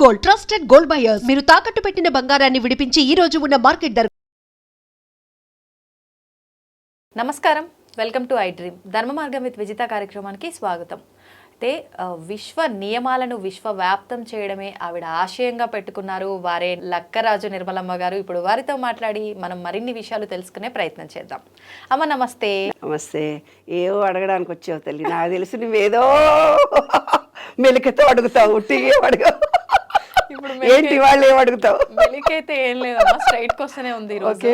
Gold, trusted gold buyers. మీరు తాకట్టు పెట్టిన బంగారాన్ని విడిపించి ఈ రోజు ఉన్న మార్కెట్ ధర. నమస్కారం, వెల్కమ్ టు ఐ డ్రీమ్. ధర్మ మార్గం విత్ విజిత కార్యక్రమానికి స్వాగతం. అయితే విశ్వ నియమాలను విశ్వవ్యాప్తం చేయడమే ఆవిడ ఆశయంగా పెట్టుకున్నారు వారే లక్కరాజు నిర్మలమ్మ గారు. ఇప్పుడు వారితో మాట్లాడి మనం మరిన్ని విషయాలు తెలుసుకునే ప్రయత్నం చేద్దాం. అమ్మ నమస్తే. నమస్తే. ఏవో అడగడానికి వచ్చావు తల్లి, నాకు తెలిసి నువ్వేదో మెలికతో అడుగుతావు, ఉట్టిగా అడుగు. ఇప్పుడు ఏంటి వాళ్ళు ఏం అడుగుతావు? మెలికైతే ఏం లేదమ్మా, స్ట్రైట్ క్వశ్చనే ఉంది ఈరోజు.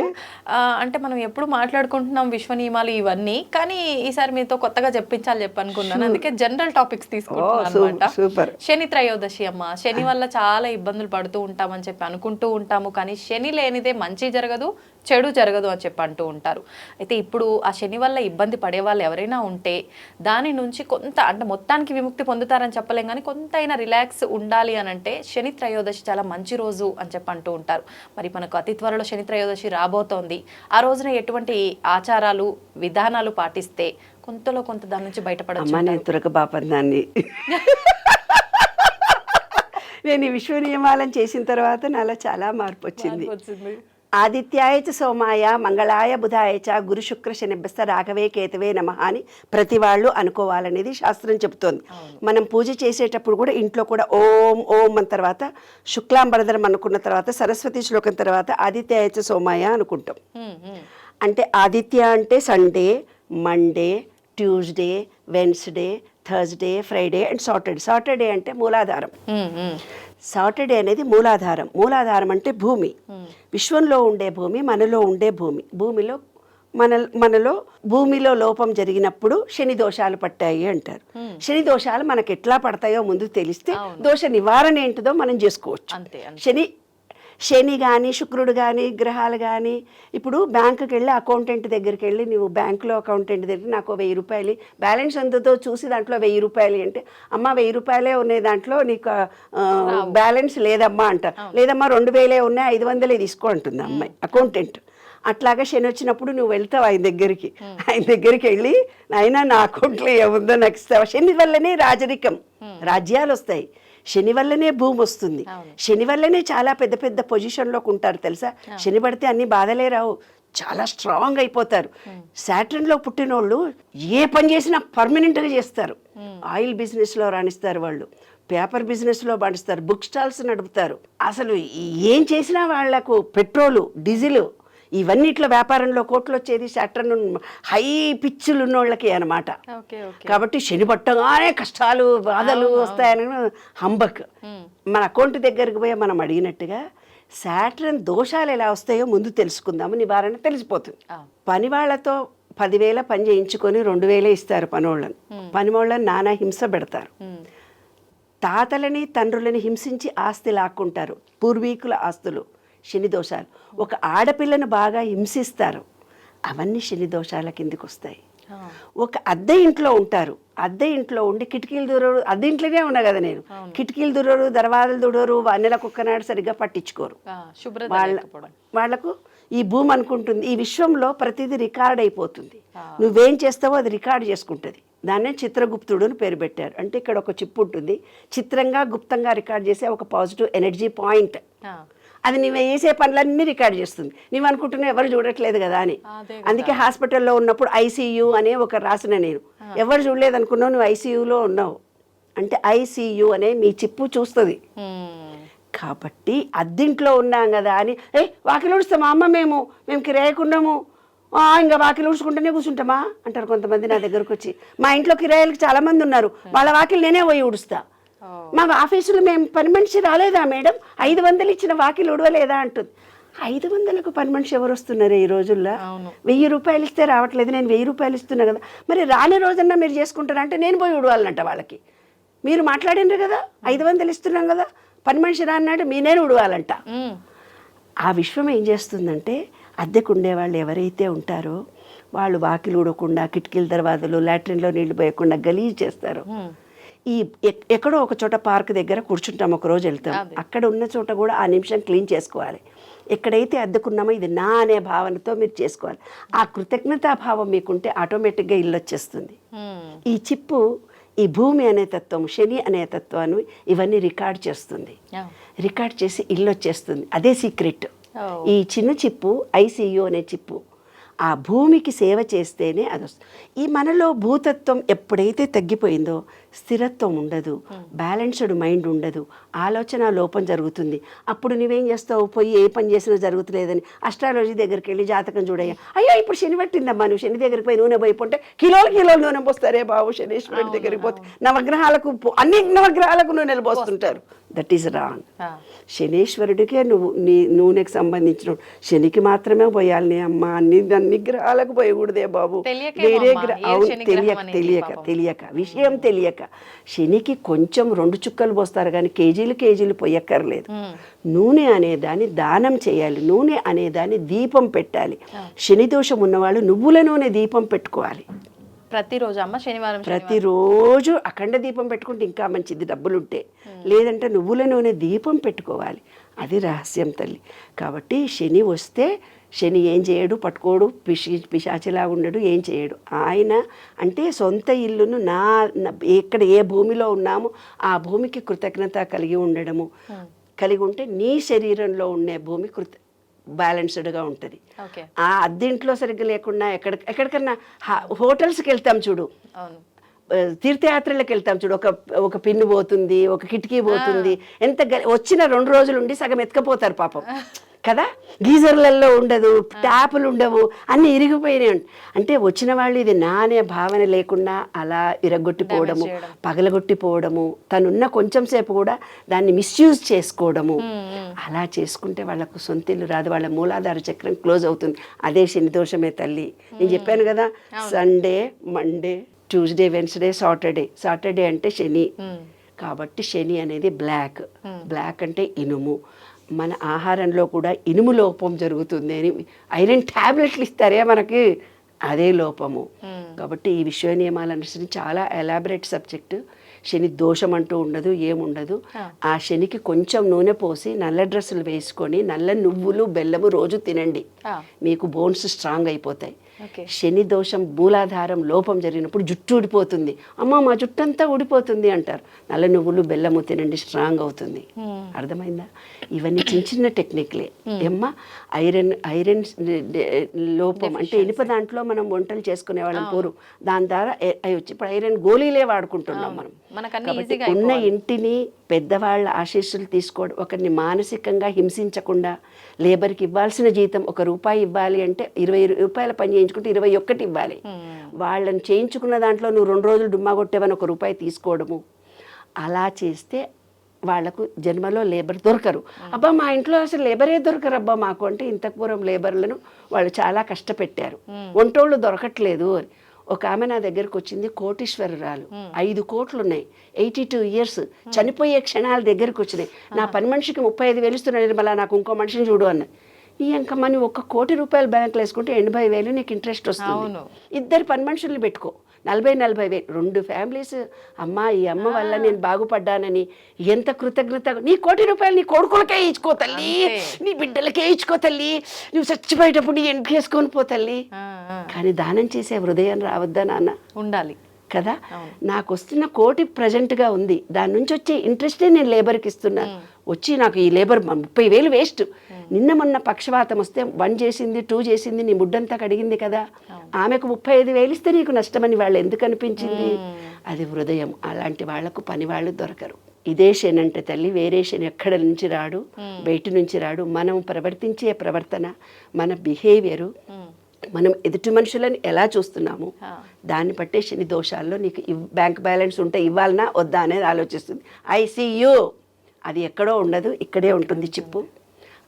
అంటే మనం ఎప్పుడు మాట్లాడుకుంటున్నాం విశ్వ నియమాలు ఇవన్నీ, కానీ ఈసారి మీతో కొత్తగా చెప్పనుకున్నాను, అందుకే జనరల్ టాపిక్స్ తీసుకుంటున్నాను అనమాట. శని త్రయోదశి అమ్మ, శని వల్ల చాలా ఇబ్బందులు పడుతూ ఉంటామని చెప్పి అనుకుంటూ ఉంటాము, కానీ శని లేనిదే మంచి జరగదు, చెడు జరగదు అని చెప్పి అంటూ ఉంటారు. అయితే ఇప్పుడు ఆ శని వల్ల ఇబ్బంది పడే వాళ్ళు ఎవరైనా ఉంటే దాని నుంచి కొంత, అంటే మొత్తానికి విముక్తి పొందుతారని చెప్పలేం, కానీ కొంత అయినా రిలాక్స్ ఉండాలి అని అంటే శని త్రయోదశి చాలా మంచి రోజు అని చెప్పి అంటూ ఉంటారు. మరి మనకు అతి త్వరలో శని త్రయోదశి రాబోతోంది. ఆ రోజున ఎటువంటి ఆచారాలు విధానాలు పాటిస్తే కొంతలో కొంత దాని నుంచి బయటపడచ్చు? నేను ఈ విశ్వ నియమాలను చేసిన తర్వాత నాలో చాలా మార్పు వచ్చింది. ఆదిత్యాయ చ సోమాయ మంగళాయ బుధాయ చ గురు శుక్ర శనిభ్యస్త రాఘవే కేతవే నమః అని ప్రతి వాళ్ళు అనుకోవాలనేది శాస్త్రం చెబుతోంది. మనం పూజ చేసేటప్పుడు కూడా ఇంట్లో కూడా ఓం ఓం అన్న తర్వాత శుక్లాంబరధరం అనుకున్న తర్వాత సరస్వతి శ్లోకం తర్వాత ఆదిత్యాయ చ సోమాయ అనుకుంటాం. అంటే ఆదిత్య అంటే Sunday, Monday, Tuesday, Wednesday, Thursday, Friday and Saturday. Saturday అంటే మూలాధారం. సాటర్డే అనేది మూలాధారం. మూలాధారం అంటే భూమి, విశ్వంలో ఉండే భూమి, మనలో ఉండే భూమి. మనలో భూమిలో లోపం జరిగినప్పుడు శని దోషాలు పట్టాయి అంటారు. శని దోషాలు మనకు ఎట్లా పడతాయో ముందు తెలిస్తే దోష నివారణ ఏంటిదో మనం చేసుకోవచ్చు. శని కానీ శుక్రుడు కానీ గ్రహాలు కానీ, ఇప్పుడు బ్యాంకుకి వెళ్ళి అకౌంటెంట్ దగ్గరికి వెళ్ళి, నువ్వు బ్యాంకులో అకౌంటెంట్ దగ్గర నాకు 1000 రూపాయలు బ్యాలెన్స్ ఎంతతో చూసి దాంట్లో 1000 రూపాయలు అంటే, అమ్మ 1000 రూపాయలే ఉన్నాయి దాంట్లో, నీకు బ్యాలెన్స్ లేదమ్మా అంటారు. లేదమ్మా 2000 ఉన్నాయి, 500 తీసుకో అంటుంది అమ్మాయి అకౌంటెంట్. అట్లాగా శని వచ్చినప్పుడు నువ్వు వెళ్తావు ఆయన దగ్గరికి వెళ్ళి, అయినా నా అకౌంట్లో ఏముందో నాకు ఇస్తావా? శని వల్లనే రాజరికం, రాజ్యాలు వస్తాయి. శని వల్లనే భూమి వస్తుంది. శని వల్లనే చాలా పెద్ద పెద్ద పొజిషన్లోకి ఉంటారు తెలుసా. శని పడితే అన్ని బాధలే రావు, చాలా స్ట్రాంగ్ అయిపోతారు. సాటర్న్లో పుట్టిన వాళ్ళు ఏ పని చేసినా పర్మనెంట్గా చేస్తారు. ఆయిల్ బిజినెస్లో రాణిస్తారు వాళ్ళు, పేపర్ బిజినెస్లో రాణిస్తారు, బుక్ స్టాల్స్ నడుపుతారు. అసలు ఏం చేసినా వాళ్లకు పెట్రోలు, డీజిల్ ఇవన్నిట్లో వ్యాపారంలో కోట్లు వచ్చేది సాటర్న్ హై పిచ్చులు ఉన్నోళ్ళకి అనమాట. కాబట్టి శని పట్టగానే కష్టాలు బాధలు వస్తాయని హంబక్. మన అకౌంట్ దగ్గరికి పోయి మనం అడిగినట్టుగా సాటర్న్ దోషాలు ఎలా వస్తాయో ముందు తెలుసుకుందాము, నివారణ తెలిసిపోతుంది. పని వాళ్ళతో 10,000 పని చేయించుకొని 2,000 ఇస్తారు పనివాళ్ళని. పనివాళ్ళని నానా హింస పెడతారు. తాతలని తండ్రులని హింసించి ఆస్తి లాక్కుంటారు, పూర్వీకుల ఆస్తులు. శని దోషాలు. ఒక ఆడపిల్లను బాగా హింసిస్తారు, అవన్నీ శని దోషాల కిందికి వస్తాయి. ఒక అద్దె ఇంట్లో ఉంటారు, అద్దె ఇంట్లో ఉండి కిటికీలు దూరరు, అద్దె ఇంట్లోనే ఉన్నా కదా నేను, కిటికీలు దూరరు, దర్వాజలు దూరరు, నెల కుక్కనాడు సరిగ్గా పట్టించుకోరు. వాళ్లకు ఈ భూమి అనుకుంటుంది, ఈ విశ్వంలో ప్రతిదీ రికార్డ్ అయిపోతుంది, నువ్వేం చేస్తావో అది రికార్డ్ చేసుకుంటుంది. దాన్నే చిత్రగుప్తుడు అని పేరు పెట్టారు. అంటే ఇక్కడ ఒక చిప్ ఉంటుంది, చిత్రంగా గుప్తంగా రికార్డ్ చేసే ఒక పాజిటివ్ ఎనర్జీ పాయింట్. అది నువ్వు వేసే పనులన్నీ రికార్డ్ చేస్తుంది. నువ్వు అనుకుంటున్నావు ఎవరు చూడట్లేదు కదా అని. అందుకే హాస్పిటల్లో ఉన్నప్పుడు ఐసీయూ అనే ఒక రాసిన నేను, ఎవరు చూడలేదు అనుకున్నావు, నువ్వు ఐసీయూలో ఉన్నావు అంటే ఐసీయూ అనే మీ చిప్పు చూస్తుంది. కాబట్టి అద్దింట్లో ఉన్నాం కదా అని వాకిలు ఊడుస్తామా అమ్మ, మేము కిరాయికున్నాము, ఇంకా వాకిలు ఊడ్చుకుంటూనే కూర్చుంటామా అంటారు కొంతమంది నా దగ్గరకు వచ్చి. మా ఇంట్లో కిరాయిలకు చాలా మంది ఉన్నారు, వాళ్ళ వాకిలు నేనే పోయి ఊడుస్తా. మా ఆఫీసులో మేము పని మనిషి రాలేదా మేడం, 500 ఇచ్చిన వాకిలు ఉడవలేదా అంటుంది. 500కు పని మనిషి ఎవరు వస్తున్నారు ఈ రోజుల్లో? 1000 రూపాయలు ఇస్తే రావట్లేదు, నేను 1000 రూపాయలు ఇస్తున్నా కదా, మరి రాని రోజన్నా మీరు చేసుకుంటారా అంటే నేను పోయి ఉడవాలంట వాళ్ళకి. మీరు మాట్లాడినారు కదా, 500 ఇస్తున్నాం కదా, పని మనిషి రాన్నాడు, నేను ఉడవాలంట. ఆ విశ్వం ఏం చేస్తుందంటే, అద్దెకు ఉండేవాళ్ళు ఎవరైతే ఉంటారో వాళ్ళు వాకిలు ఊడకుండా, కిటికీల దర్వాజలు, లాట్రిన్లో నీళ్లు పోయకుండా గలీజ్ చేస్తారు. ఈ ఎక్కడో ఒక చోట పార్క్ దగ్గర కూర్చుంటాం, ఒక రోజు వెళ్తాం, అక్కడ ఉన్న చోట కూడా ఆ నిమిషం క్లీన్ చేసుకోవాలి. ఎక్కడైతే అద్దెకున్నామో ఇది నా అనే భావనతో మీరు చేసుకోవాలి. ఆ కృతజ్ఞతాభావం మీకుంటే ఆటోమేటిక్గా ఇల్లు వచ్చేస్తుంది. ఈ చిప్పు ఈ భూమి అనే తత్వం, శని అనే తత్వాన్ని ఇవన్నీ రికార్డ్ చేస్తుంది. రికార్డ్ చేసి ఇల్లు వచ్చేస్తుంది. అదే సీక్రెట్. ఈ చిన్న చిప్పు ఐసీయూ అనే చిప్పు ఆ భూమికి సేవ చేస్తేనే అది వస్తుంది. ఈ మనలో భూతత్వం ఎప్పుడైతే తగ్గిపోయిందో స్థిరత్వం ఉండదు, బ్యాలెన్స్డ్ మైండ్ ఉండదు, ఆలోచన లోపం జరుగుతుంది. అప్పుడు నువ్వేం చేస్తావు, పోయి ఏ పని చేసినా జరుగుతులేదని అస్ట్రాలజీ దగ్గరికి వెళ్ళి జాతకం చూడయ్యా, అయ్యో ఇప్పుడు శని పట్టిందమ్మా, నువ్వు శని దగ్గరికి పోయి నూనె పోయిపోతే కిలోలు నూనె పోస్తారే బాబు, శనీశ్వరుడి దగ్గరికి పోతే నవగ్రహాలకు అన్ని నవగ్రహాలకు నూనెలు పోస్తుంటారు. That is wrong. శనీశ్వరుడికే నువ్వు నీ నూనెకి సంబంధించిన, శనికి మాత్రమే పోయాలి అమ్మ, అన్ని గ్రహాలకు పోయకూడదే బాబు. వేరే తెలియక విషయం తెలియక శనికి కొంచెం 2 చుక్కలు పోస్తారు కానీ కేజీలు పోయక్కర్లేదు. నూనె అనేదాన్ని దానం చేయాలి, నూనె అనేదాన్ని దీపం పెట్టాలి. శని దోషం ఉన్నవాళ్ళు నువ్వుల నూనె దీపం పెట్టుకోవాలి ప్రతిరోజు. అమ్మ శనివారం ప్రతిరోజు అఖండ దీపం పెట్టుకుంటే ఇంకా మంచిది, డబ్బులుంటే. లేదంటే నువ్వుల నూనె దీపం పెట్టుకోవాలి. అది రహస్యం తల్లి. కాబట్టి శని వస్తే శని ఏం చేయడు, పట్టుకోడు, పిశాచిలా ఉండడు, ఏం చేయడు. ఆయన అంటే సొంత ఇల్లును ఎక్కడ ఏ భూమిలో ఉన్నామో ఆ భూమికి కృతజ్ఞత కలిగి ఉండడము, కలిగి ఉంటే నీ శరీరంలో ఉండే భూమి బ్యాలెన్స్డ్గా ఉంటుంది. ఆ అద్దెంట్లో సరిగ్గా లేకుండా ఎక్కడికన్నా హోటల్స్కి వెళ్తాం చూడు, తీర్థయాత్రలకు వెళ్తాం చూడు, ఒక పిన్ను పోతుంది, ఒక కిటికీ పోతుంది, ఎంత వచ్చిన 2 రోజులు ఉండి సగం ఎత్తుకపోతారు పాపం కదా. గీజర్లలో ఉండదు, ట్యాపులు ఉండవు, అన్నీ ఇరిగిపోయినాయి. అంటే వచ్చిన వాళ్ళు ఇది నా అనే భావన లేకుండా అలా ఇరగొట్టిపోవడము, పగలగొట్టిపోవడము, తనున్న కొంచెం సేపు కూడా దాన్ని మిస్యూజ్ చేసుకోవడము. అలా చేసుకుంటే వాళ్ళకు సొంతిల్లు రాదు, వాళ్ళ మూలాధార చక్రం క్లోజ్ అవుతుంది. అదే శని దోషమే తల్లి. నేను చెప్పాను కదా, Sunday, Monday, Tuesday, Wednesday, Saturday అంటే శని. కాబట్టి శని అనేది బ్లాక్ అంటే ఇనుము. మన ఆహారంలో కూడా ఇనుము లోపం జరుగుతుంది అని ఐరన్ ట్యాబ్లెట్లు ఇస్తారే మనకి, అదే లోపము. కాబట్టి ఈ విశ్వ నియమాలు అనుసరించి చాలా ఎలాబరేట్ సబ్జెక్టు. శని దోషం అంటూ ఉండదు, ఏముండదు. ఆ శనికి కొంచెం నూనె పోసి నల్ల డ్రెస్సులు వేసుకొని నల్ల నువ్వులు బెల్లము రోజు తినండి, మీకు బోన్స్ స్ట్రాంగ్ అయిపోతాయి. శని దోషం మూలాధారం లోపం జరిగినప్పుడు జుట్టు ఊడిపోతుంది, అమ్మ మా జుట్టు అంతా ఊడిపోతుంది అంటారు. నల్ల నువ్వులు బెల్లము తినండి, స్ట్రాంగ్ అవుతుంది. అర్థమైందా? ఇవన్నీ చిన్న టెక్నిక్లే. ఏమ్మా, ఐరన్ లోపం అంటే ఇనుప దాంట్లో మనం వంటలు చేసుకునే వాళ్ళం పూర్వం, దాని ద్వారా వచ్చి ఇప్పుడు ఐరన్ గోళీలే వాడుకుంటున్నాం మనం. కాబట్టి ఉన్న ఇంటిని పెద్దవాళ్ళ ఆశీస్సులు తీసుకోవడం, ఒకరిని మానసికంగా హింసించకుండా, లేబర్కి ఇవ్వాల్సిన జీతం ₹1 ఇవ్వాలి అంటే 20 రూపాయల పని చేయించుకుంటే 21 ఇవ్వాలి. వాళ్ళని చేయించుకున్న దాంట్లో నువ్వు 2 రోజులు డుమ్మా కొట్టేవని ₹1 తీసుకోవడము. అలా చేస్తే వాళ్లకు జన్మలో లేబర్ దొరకరు. అబ్బా మా ఇంట్లో అసలు లేబరే దొరకరు అబ్బా మాకు అంటే, ఇంత పూర్వం లేబర్లను వాళ్ళు చాలా కష్టపెట్టారు, వంటోళ్ళు దొరకట్లేదు అని. ఒక ఆమె నా దగ్గరకు వచ్చింది, కోటీశ్వరురాలు, 5 కోట్లు ఉన్నాయి, 82 ఇయర్స్, చనిపోయే క్షణాల దగ్గరకు వచ్చినాయి. నా పని మనిషికి 35,000 ఇస్తున్నాను, మళ్ళీ నాకు ఇంకో మనిషిని చూడు అన్న. ఈ అంకమ్మ నువ్వు ₹1 కోటి బ్యాంకులో వేసుకుంటే 80,000 నీకు ఇంట్రెస్ట్ వస్తుంది. 2 పని మనుషుల్ని పెట్టుకో, 40,000 2 ఫ్యామిలీస్. అమ్మ ఈ అమ్మ వల్ల నేను బాగుపడ్డానని ఎంత కృతజ్ఞత. నీ ₹1 నీ కొడుకులకే ఇచ్చుకో తల్లి, నీ బిడ్డలకే ఇచ్చుకో తల్లి, నువ్వు చచ్చిపోయేటప్పుడు నీ ఎంపిక వేసుకొని పో తల్లి. కానీ దానం చేసే హృదయం రావద్దా నాన్న? ఉండాలి కదా. నాకు వస్తున్న ₹1 ప్రజెంట్గా ఉంది, దాని నుంచి వచ్చే ఇంట్రెస్టే నేను లేబర్కి ఇస్తున్నాను. వచ్చి నాకు ఈ లేబర్ 30,000 వేస్ట్. నిన్న మొన్న పక్షవాతం వస్తే 1 చేసింది 2 చేసింది, నీ ముడ్డంతా కడిగింది కదా, ఆమెకు 35,000 ఇస్తే నీకు నష్టమని వాళ్ళు ఎందుకు అనిపించింది? అది హృదయం. అలాంటి వాళ్లకు పని వాళ్ళు దొరకరు. ఇదే శని అంటే తల్లి, వేరే శని ఎక్కడ నుంచి రాడు, బయట నుంచి రాడు. మనం ప్రవర్తించే ప్రవర్తన, మన బిహేవియరు, మనం ఎదుటి మనుషులని ఎలా చూస్తున్నాము దాన్ని బట్టే శని దోషాల్లో నీకు బ్యాంక్ బ్యాలెన్స్ ఉంటే ఇవ్వాలనా వద్దా అనేది ఆలోచిస్తుంది. ఐసీయూ అది ఎక్కడో ఉండదు, ఇక్కడే ఉంటుంది చిప్పు.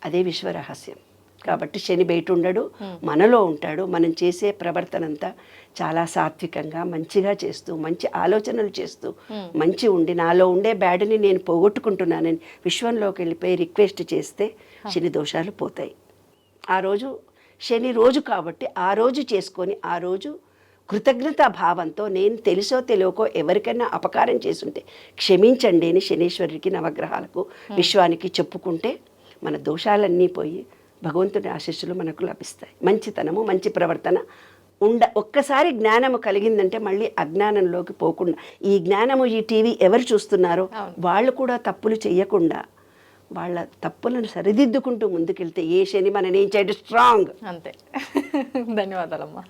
అదే విశ్వరహస్యం. కాబట్టి శని బయట ఉండడు, మనలో ఉంటాడు. మనం చేసే ప్రవర్తన అంతా చాలా సాత్వికంగా మంచిగా చేస్తూ, మంచి ఆలోచనలు చేస్తూ, మంచి ఉండి నాలో ఉండే బ్యాడ్ని నేను పోగొట్టుకుంటున్నానని విశ్వంలోకి వెళ్ళిపోయి రిక్వెస్ట్ చేస్తే శని దోషాలు పోతాయి. ఆ రోజు శని రోజు కాబట్టి ఆ రోజు చేసుకొని, ఆ రోజు కృతజ్ఞతా భావంతో నేను తెలుసో తెలియకో ఎవరికైనా అపకారం చేసుంటే క్షమించండి అని శనీశ్వరుడికి, నవగ్రహాలకు, విశ్వానికి చెప్పుకుంటే మన దోషాలన్నీ పోయి భగవంతుడి ఆశీస్సులు మనకు లభిస్తాయి. మంచితనము, మంచి ప్రవర్తన ఒక్కసారి జ్ఞానము కలిగిందంటే మళ్ళీ అజ్ఞానంలోకి పోకుండా, ఈ జ్ఞానము ఈ టీవీ ఎవరు చూస్తున్నారో వాళ్ళు కూడా తప్పులు చేయకుండా వాళ్ళ తప్పులను సరిదిద్దుకుంటూ ముందుకెళ్తే ఏ శని మనని ఏం చేయడం స్ట్రాంగ్. అంతే. ధన్యవాదాలమ్మా.